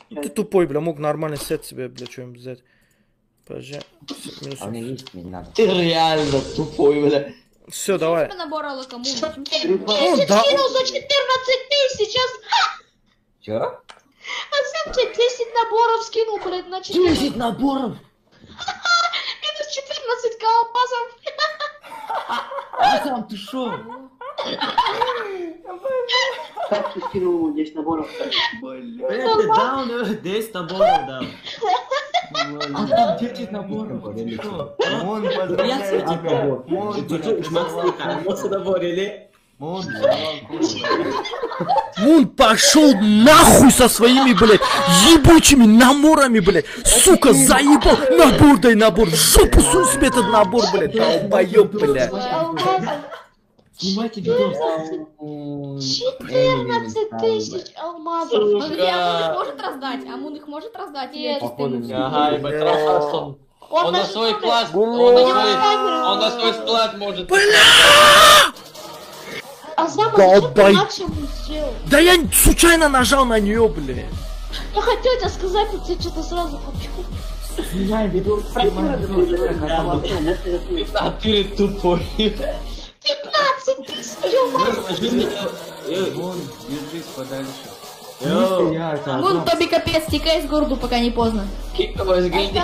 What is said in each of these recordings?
Ты тупой, бля, мог нормальный сет себе, бля, что-нибудь взять. Подожди. А у меня есть, мне не надо. Ты реально тупой, бля. Все, давай. Набор Алакаму. Ну, да. Скинул за 14 тысяч, Чё? а сам тебе 10 наборов скинул, блядь, на 4. 10 наборов! Минус 14 колбасов. А сам ты шо? Как ты скинул 10 наборов? Блядь, ты дал 10 наборов дал. А там 10 наборов, ты шо? Мон, поздравляю тебя. Вот набор или? Мон, Мун пошел нахуй со своими, блядь, ебучими наборами, блядь. Сука, заебал. Набор дай набор. В жопу суй себе этот набор, блядь. Долбоёб, блядь. Снимайте видос. 14 тысяч алмазов. Погоди, Амун их может раздать? Амун их может раздать? Или Нет. чисто ему? Ага, ебать, Рафасон. Он на даже свой не класс, знает. он на свой склад может. А сам Долбай. максимум сделал. Да я случайно нажал на нее, блядь. Я хотел тебе сказать, но тебе что-то сразу хочу. Снимай видос, снимай видос. А ты тупой. 15 тысяч алмазов. Мон, держись подальше. Амун, Тоби, капец, текай с городу, пока не поздно. Киковый сгиди.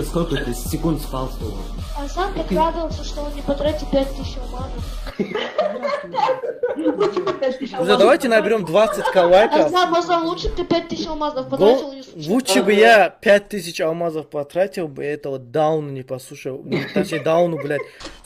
Сколько ты секунд спал с тобой? А сам так радовался, что он не потратит 5000 алмазов. Друзья, давайте наберем 20 лайков. А сам, возможно, лучше ты 5000 алмазов потратил, не случайно. Лучше бы я 5000 алмазов потратил бы, этого Дауна не послушал. Точнее, Дауну, блядь.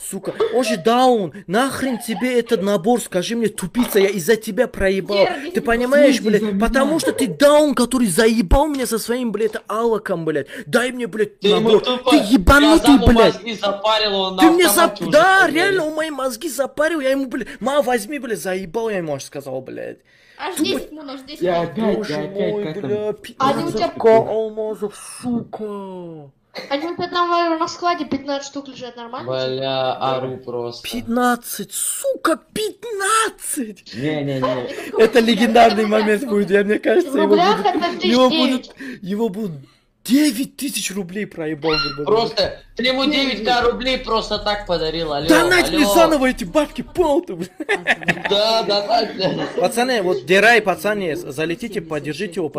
Сука, он же Даун. Нахрен тебе этот набор, скажи мне, тупица, я из-за тебя проебал. Ты понимаешь, блядь? Потому что ты Даун, который заебал меня со своим, блядь, алаком, блядь. Дай мне, блядь, набор. Ты ебанутый, блядь. Мозги запарил, он Ты мне автомате уже Да, поверил. реально, он мои мозги запарил. Я ему, блядь, возьми, блядь, заебал, я ему аж сказал, блядь. Аж 10 мун, аж 10 Я мун. опять, Боже я опять, мой, как там? бля, Они у тебя- 15 алмазов, сука. Они у тебя там на складе 15 штук лежат, нормально? Бля, ору просто. 15, сука, 15! Не-не-не. Это легендарный момент будет, мне кажется, В его рублях будут, это его 1009. будут, его будут 9000 рублей проебал, грубо говоря. Просто, ты ему 9к рублей просто так подарил, алло, Донать мне алло. заново эти бабки, понял ты, блядь? Да, да, да. Пацаны, вот Дерай, пацаны, залетите, поддержите его,